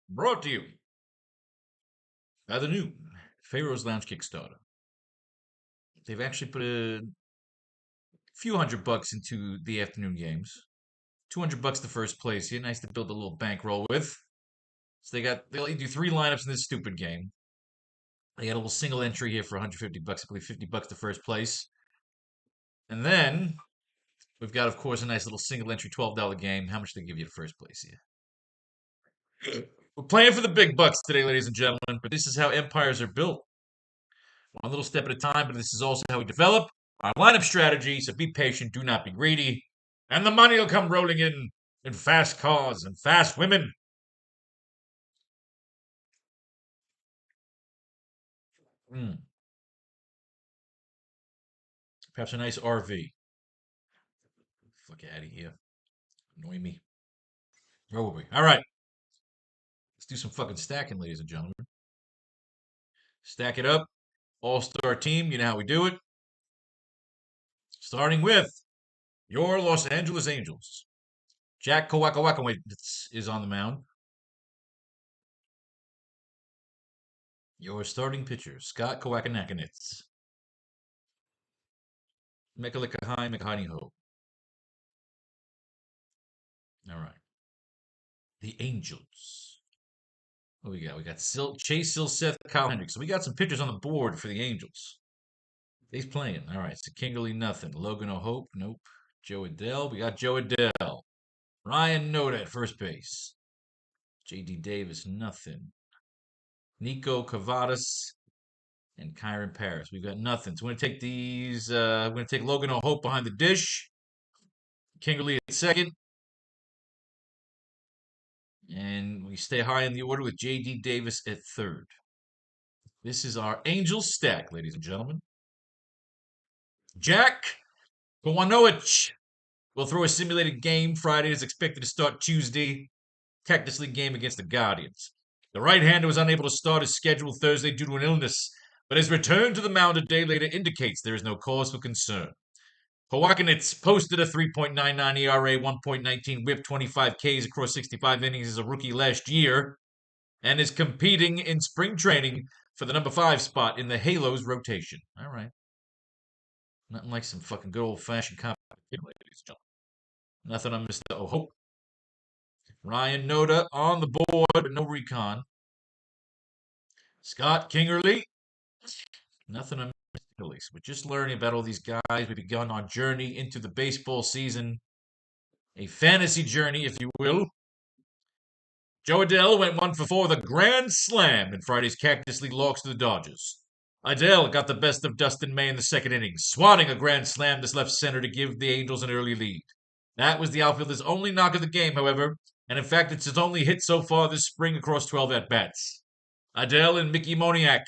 Brought to you by the new Faro's Lounge Kickstarter. They've actually put a few $100 into the afternoon games. $200 to first place here. Nice to build a little bankroll with. So they let you do 3 lineups in this stupid game. They got a little single entry here for $150. I believe $50 to first place. And then we've got, of course, a nice little single entry $12 game. How much do they give you to first place here? We're playing for the big bucks today, ladies and gentlemen, but this is how empires are built. One little step at a time, but this is also how we develop our lineup strategy. So be patient, do not be greedy, and the money will come rolling in fast cars and fast women. Perhaps a nice RV. Fuck out of here. Annoy me. Where were we? All right. Let's do some fucking stacking, ladies and gentlemen. Stack it up. All-star team. You know how we do it. Starting with your Los Angeles Angels. Jack Kawakawakaway is on the mound. Your starting pitcher, Scott Kawakanakanitz. Mekalikahai Mekaniho. All right. The Angels. What we got? We got Chase Silseth, Kyle Hendricks. So we got some pitchers on the board for the Angels. He's playing. All right. So Kingerly, nothing. Logan O'Hope, nope. Joe Adell. We got Joe Adell. Ryan Noda at first base. J.D. Davis, nothing. Nico Cavadas and Kyron Paris. We've got nothing. So we're going to take these. We're going to take Logan O'Hope behind the dish. Kingerly at second. And we stay high in the order with J.D. Davis at third. This is our Angels stack, ladies and gentlemen. Jack Kowanoich will throw a simulated game. Friday is expected to start Tuesday. Cactus League game against the Guardians. The right-hander was unable to start his schedule Thursday due to an illness, but his return to the mound a day later indicates there is no cause for concern. Kowakanitz posted a 3.99 ERA, 1.19 whip, 25 Ks across 65 innings as a rookie last year, and is competing in spring training for the number 5 spot in the Halos rotation. All right. Nothing like some fucking good old-fashioned competition, ladies and gentlemen. Nothing on Mr. O'Hope. Ryan Noda on the board, but no recon. Scott Kingerly. Nothing on Mr. Kingerly. So we're just learning about all these guys. We've begun our journey into the baseball season. A fantasy journey, if you will. Joe Adell went 1 for 4 with a grand slam in Friday's Cactus League loss to the Dodgers. Adell got the best of Dustin May in the second inning, swatting a grand slam to left center to give the Angels an early lead. That was the outfielder's only knock of the game, however, and in fact it's his only hit so far this spring across 12 at-bats. Adell and Mickey Moniak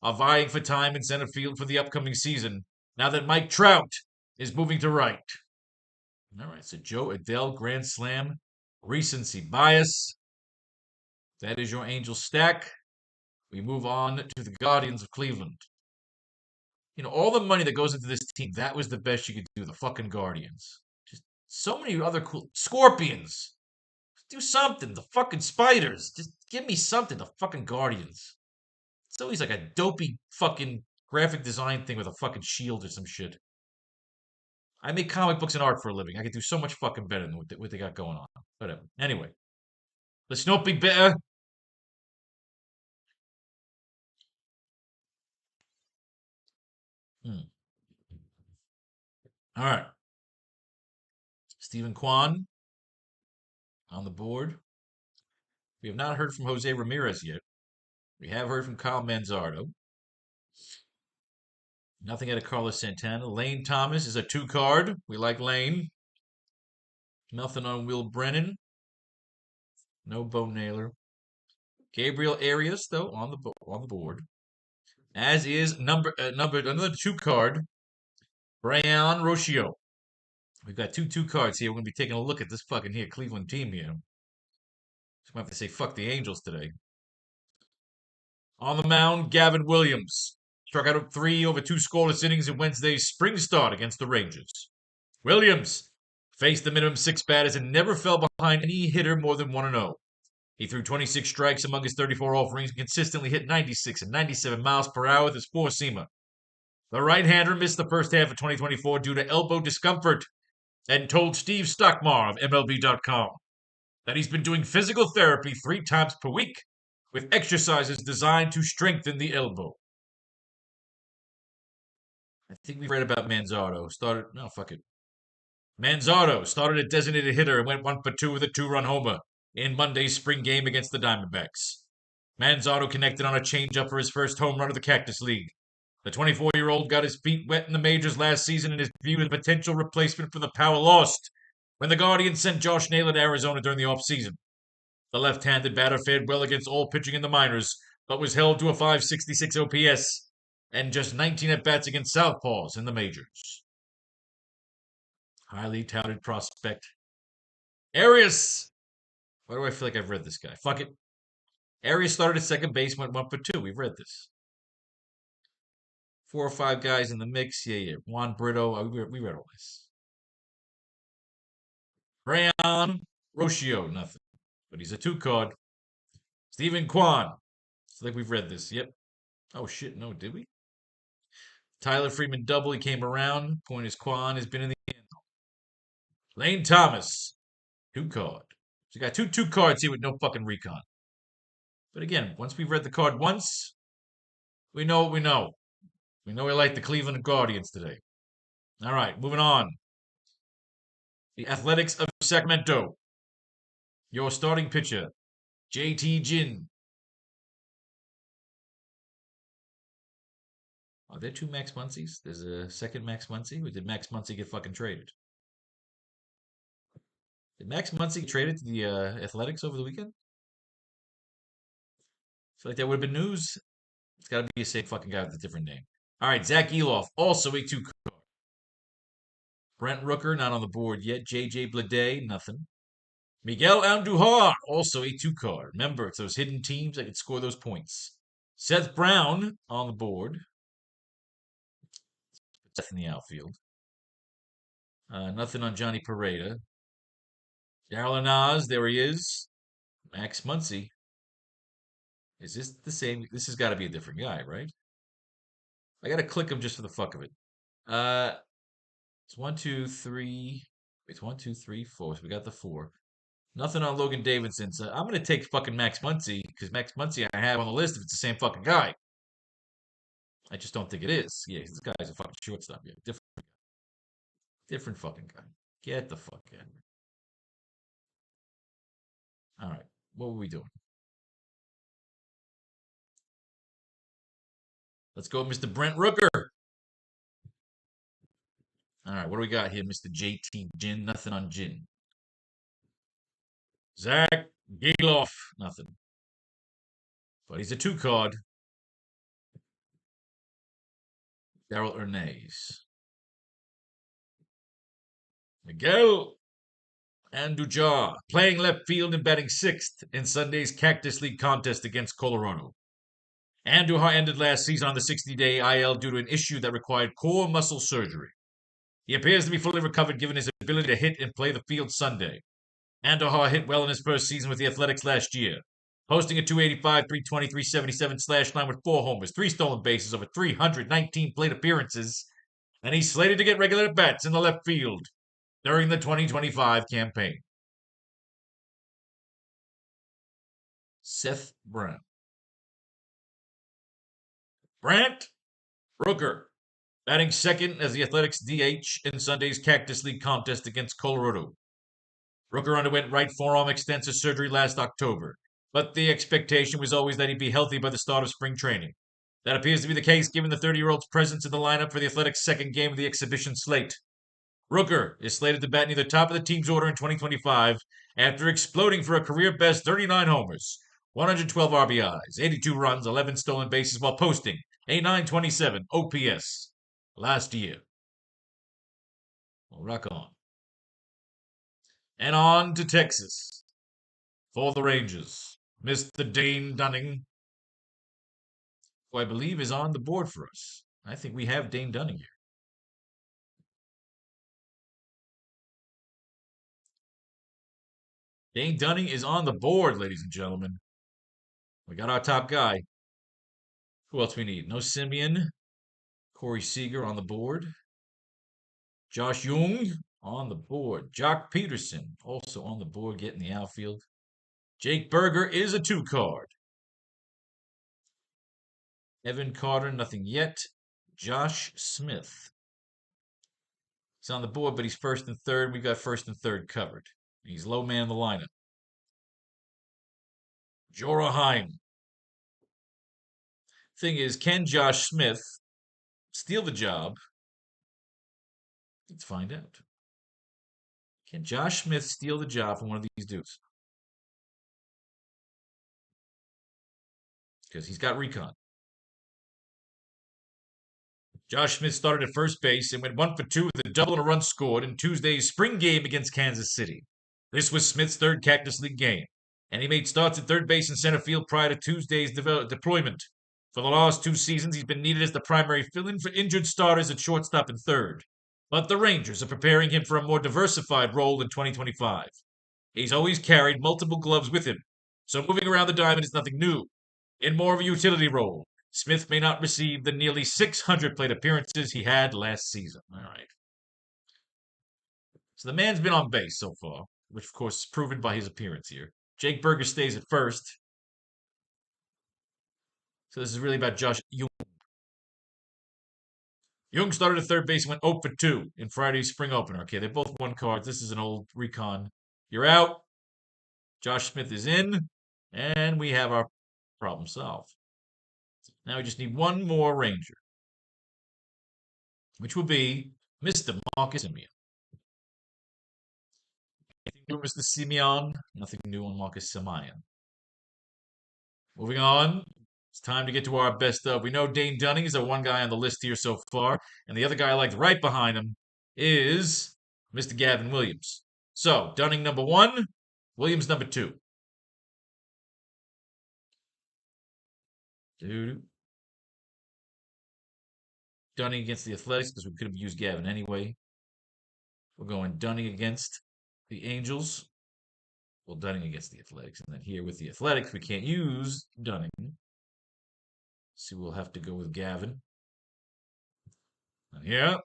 are vying for time in center field for the upcoming season, now that Mike Trout is moving to right. All right, so Joe Adell, grand slam, recency bias. That is your Angel stack. We move on to the Guardians of Cleveland. You know, all the money that goes into this team, that was the best you could do, the fucking Guardians. Just so many other cool... Scorpions! Do something. The fucking Spiders. Just give me something. The fucking Guardians. It's always like a dopey fucking graphic design thing with a fucking shield or some shit. I make comic books and art for a living. I could do so much fucking better than what they got going on. Whatever. Anyway. Let's not be better. All right. Stephen Kwan on the board. We have not heard from Jose Ramirez yet. We have heard from Kyle Manzardo. Nothing out of Carlos Santana. Lane Thomas is a 2-card. We like Lane. Nothing on Will Brennan. No Bo Naylor. Gabriel Arias, though, on the board. As is another 2-card. Brian Rocio. We've got 2 cards here. We're going to be taking a look at this fucking here Cleveland team here. Just going to have to say fuck the Angels today. On the mound, Gavin Williams. Struck out 3 over 2 scoreless innings in Wednesday's spring start against the Rangers. Williams faced the minimum 6 batters and never fell behind any hitter more than 1-0. He threw 26 strikes among his 34 offerings and consistently hit 96 and 97 miles per hour with his four-seamer. The right-hander missed the first half of 2024 due to elbow discomfort and told Steve Stockmar of MLB.com that he's been doing physical therapy 3 times per week with exercises designed to strengthen the elbow. I think we read about Manzardo. Manzardo started at designated hitter and went 1 for 2 with a 2-run homer in Monday's spring game against the Diamondbacks. Manzardo connected on a changeup for his first home run of the Cactus League. The 24-year-old got his feet wet in the majors last season and is viewed as a potential replacement for the power lost when the Guardians sent Josh Naylor to Arizona during the offseason. The left-handed batter fared well against all pitching in the minors, but was held to a .566 OPS and just 19 at-bats against southpaws in the majors. Highly touted prospect. Arias! Why do I feel like I've read this guy? Fuck it. Arias started at second base, went 1 for 2. We've read this. 4 or 5 guys in the mix. Yeah. Juan Brito. We read all this. Rayon Rocio, nothing. But he's a 2-card. Stephen Kwan. I think we've read this. Yep. Oh, shit. No, did we? Tyler Freeman double. He came around. Point is Kwan has been in the end. Lane Thomas. 2-card. So you got two cards here with no fucking recon. But again, once we've read the card once, we know what we know. We know we like the Cleveland Guardians today. All right, moving on. The Athletics of Sacramento. Your starting pitcher, JT Ginn. Are there 2 Max Muncies? There's a second Max Muncy? Or did Max Muncy get fucking traded? Did Max Muncy get traded to the Athletics over the weekend? I feel like that would have been news. It's got to be the same fucking guy with a different name. All right, Zach Eloff, also a 2-card. Brent Rooker, not on the board yet. JJ Bleday, nothing. Miguel Andujar, also a 2-card. Remember, it's those hidden teams that can score those points. Seth Brown on the board. Seth in the outfield. Nothing on Johnny Pareda. Darryl Anaz, there he is. Max Muncy. Is this the same? This has got to be a different guy, right? I got to click him just for the fuck of it. It's 1, 2, 3. It's 1, 2, 3, 4. So we got the 4. Nothing on Logan Davidson. So I'm going to take fucking Max Muncy because Max Muncy I have on the list if it's the same fucking guy. I just don't think it is. Yeah, this guy's a fucking shortstop. Yeah, different fucking guy. Get the fuck out. All right, what were we doing? Let's go, Mr. Brent Rooker. All right, what do we got here, Mr. JT Ginn? Nothing on Ginn. Zach Geloff, nothing. But he's a 2-card. Daryl Ernez. Miguel Andujar, playing left field and batting 6th in Sunday's Cactus League contest against Colorado. Andujar ended last season on the 60-day IL due to an issue that required core muscle surgery. He appears to be fully recovered given his ability to hit and play the field Sunday. Andujar hit well in his first season with the Athletics last year, posting a 285, 320, 377 slash line with 4 homers, 3 stolen bases over 319 plate appearances, and he's slated to get regular at-bats in the left field during the 2025 campaign. Seth Brown. Brent Rooker, batting second as the Athletics DH in Sunday's Cactus League contest against Colorado. Rooker underwent right forearm extensive surgery last October, but the expectation was always that he'd be healthy by the start of spring training. That appears to be the case given the 30-year-old's presence in the lineup for the Athletics' second game of the exhibition slate. Rooker is slated to bat near the top of the team's order in 2025 after exploding for a career-best 39 homers, 112 RBIs, 82 runs, 11 stolen bases while posting a .927 OPS last year. Well, rock on. And on to Texas for the Rangers. Mr. Dane Dunning, who I believe is on the board for us. I think we have Dane Dunning here. Dane Dunning is on the board, ladies and gentlemen. We got our top guy. Who else we need? No Simeon. Corey Seager on the board. Josh Jung on the board. Jock Peterson also on the board, getting the outfield. Jake Berger is a 2 card. Evan Carter, nothing yet. Josh Smith. He's on the board, but he's first and third. We got first and third covered. He's low man in the lineup. Jorah Heim. Thing is, can Josh Smith steal the job? Let's find out. Can Josh Smith steal the job from one of these dudes? Because he's got recon. Josh Smith started at first base and went 1 for 2 with a double and a run scored in Tuesday's spring game against Kansas City. This was Smith's third Cactus League game, and he made starts at third base and center field prior to Tuesday's deployment. For the last 2 seasons, he's been needed as the primary fill-in for injured starters at shortstop and third. But the Rangers are preparing him for a more diversified role in 2025. He's always carried multiple gloves with him, so moving around the diamond is nothing new. In more of a utility role, Smith may not receive the nearly 600 plate appearances he had last season. All right. So the man's been on base so far, which of course is proven by his appearance here. Jake Berger stays at first. So this is really about Josh Jung. Jung started at third base and went 0 for 2 in Friday's spring opener. Okay, they both won cards. This is an old recon. You're out. Josh Smith is in. And we have our problem solved. Now we just need one more Ranger, which will be Mr. Marcus Simeon. Anything new, Mr. Simeon? Nothing new on Marcus Simeon. Moving on. It's time to get to our best of. We know Dane Dunning is the one guy on the list here so far, and the other guy I liked right behind him is Mr. Gavin Williams. So, Dunning number 1, Williams number 2. Dunning against the Athletics because we could have used Gavin anyway. We're going Dunning against the Angels. Well, Dunning against the Athletics. And then here with the Athletics, we can't use Dunning. So we'll have to go with Gavin. And here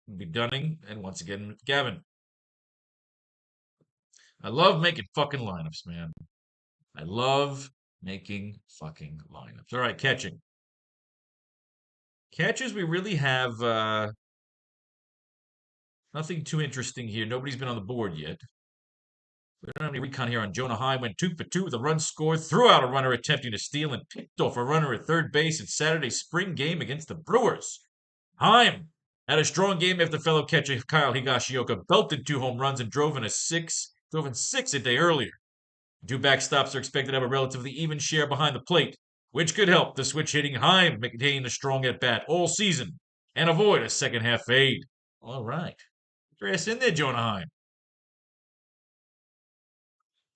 will be Dunning, and once again, Gavin. I love making fucking lineups, man. I love making fucking lineups. All right, catching. Catchers, we really have nothing too interesting here. Nobody's been on the board yet. We don't have any recon here on Jonah High. Went 2 for 2 with a run scored, threw out a runner attempting to steal, and picked off a runner at third base in Saturday's spring game against the Brewers. Heim had a strong game after fellow catcher Kyle Higashioka belted 2 home runs and drove in 6 a day earlier. 2 backstops are expected to have a relatively even share behind the plate, which could help the switch-hitting Heim maintain a strong at-bat all season and avoid a second-half fade. All right. Get your ass in there, Jonah Heim.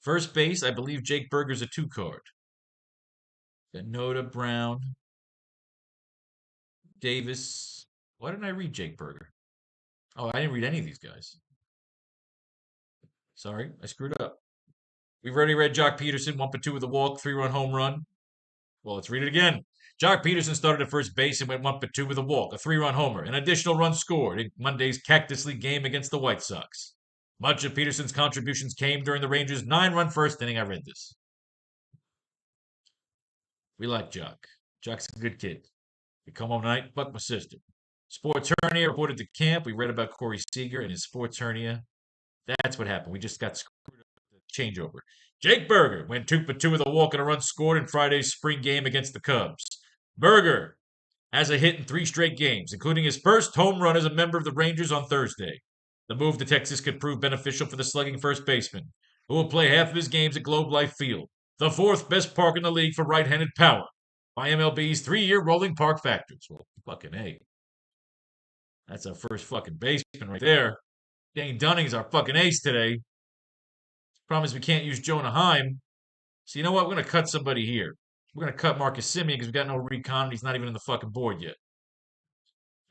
First base, I believe Jake Berger's a 2 card. Got Noda, Brown, Davis. Why didn't I read Jake Berger? Oh, I didn't read any of these guys. Sorry, I screwed up. We've already read Jock Peterson, 1 for 2 with a walk, 3-run home run. Well, let's read it again. Jock Peterson started at first base and went 1 for 2 with a walk, a 3-run homer, an additional run scored in Monday's Cactus League game against the White Sox. Much of Peterson's contributions came during the Rangers' 9-run first inning. I read this. We like Jock. Jock's a good kid. We come home tonight, fuck my sister. Sports hernia reported to camp. We read about Corey Seager and his sports hernia. That's what happened. We just got screwed up with the changeover. Jake Berger went 2 for 2 with a walk and a run scored in Friday's spring game against the Cubs. Berger has a hit in 3 straight games, including his first home run as a member of the Rangers on Thursday. The move to Texas could prove beneficial for the slugging first baseman, who will play half of his games at Globe Life Field, the 4th best park in the league for right-handed power, by MLB's 3-year rolling park factors. Well, fucking A. That's our first fucking baseman right there. Dane Dunning's our fucking ace today. Problem is we can't use Jonah Heim. So you know what? We're going to cut somebody here. We're going to cut Marcus Simeon because we got no recon. He's not even in the fucking board yet.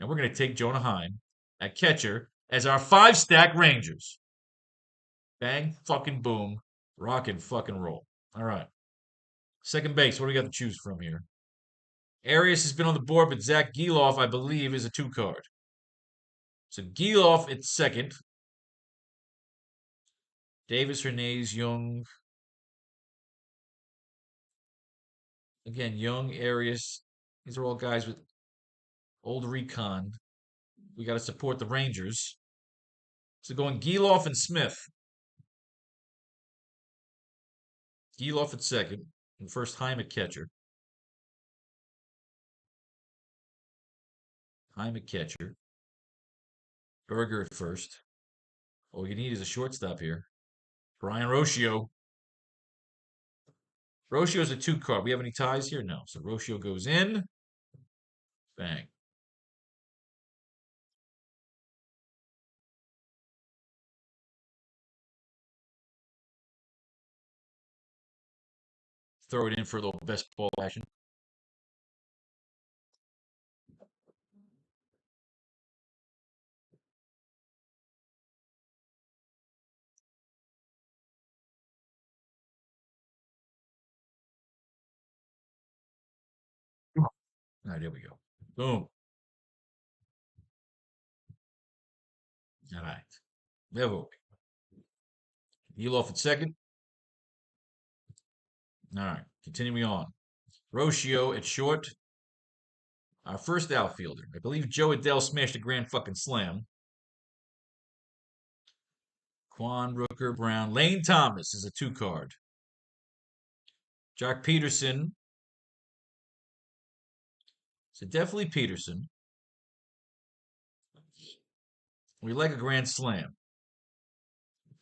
And we're going to take Jonah Heim at catcher as our 5-stack Rangers. Bang, fucking boom. Rock and fucking roll. All right. Second base. What do we got to choose from here? Arias has been on the board, but Zach Geloff, I believe, is a 2 card. So Geloff at second. Davis, Hernandez, Young. Again, Young, Arias. These are all guys with old recon. We got to support the Rangers. So going Geloff and Smith. Geloff at second. And first, Heim at catcher. Heim at catcher. Berger at first. All you need is a shortstop here. Brian Rocio. Rocio's a 2 card. We have any ties here? No. So Rocio goes in. Bang. Throw it in for a little best ball action. All right, there we go. Boom. All right. There we go. Elof at second. All right. Continuing on. Rocio at short. Our first outfielder. I believe Joe Adele smashed a grand fucking slam. Quan, Rooker, Brown. Lane Thomas is a 2 card. Jack Peterson. So definitely Peterson. We like a grand slam.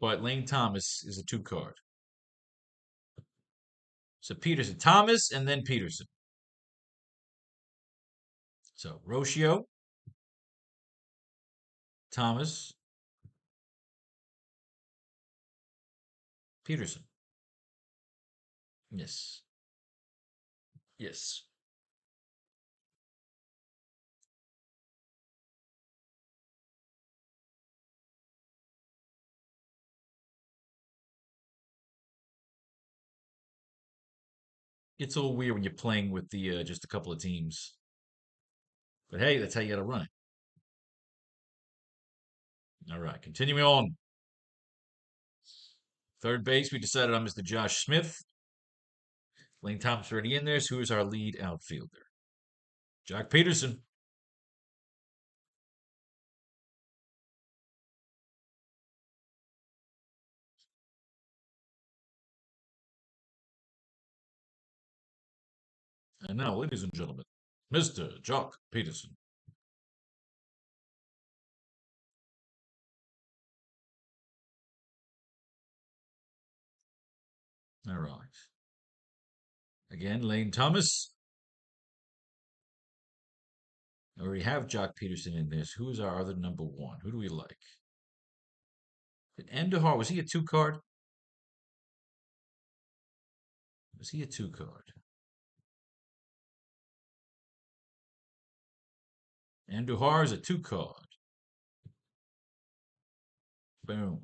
But Lane Thomas is a 2 card. So Peterson. Thomas and then Peterson. So Rocio. Thomas. Peterson. Yes. Yes. It's a little weird when you're playing with the just a couple of teams. But hey, that's how you got to run it. All right, continuing on. Third base, we decided on Mr. Josh Smith. Lane Thomas already in there. So who's our lead outfielder? Jack Peterson. And now, ladies and gentlemen, Mr. Jack Peterson. All right. Again, Lane Thomas. I already have Jack Peterson in this. Who is our other number 1? Who do we like? Andujar, was he a 2 card? Was he a 2 card? Andujar is a 2 card. Boom.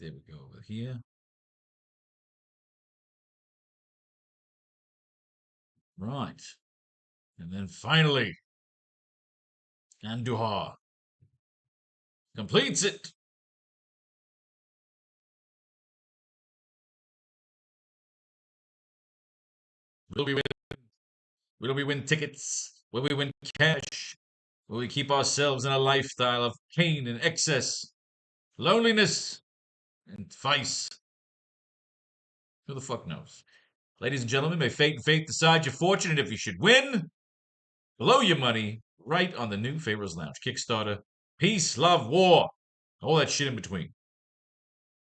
There we go over here. Right. And then finally, Andujar completes it. Will we win? Will we win tickets? Will we win cash? Will we keep ourselves in a lifestyle of pain and excess, loneliness and vice? Who the fuck knows? Ladies and gentlemen, may fate and faith decide your fortune, and if you should win, blow your money right on the new Pharaoh's Lounge Kickstarter. Peace, love, war, all that shit in between.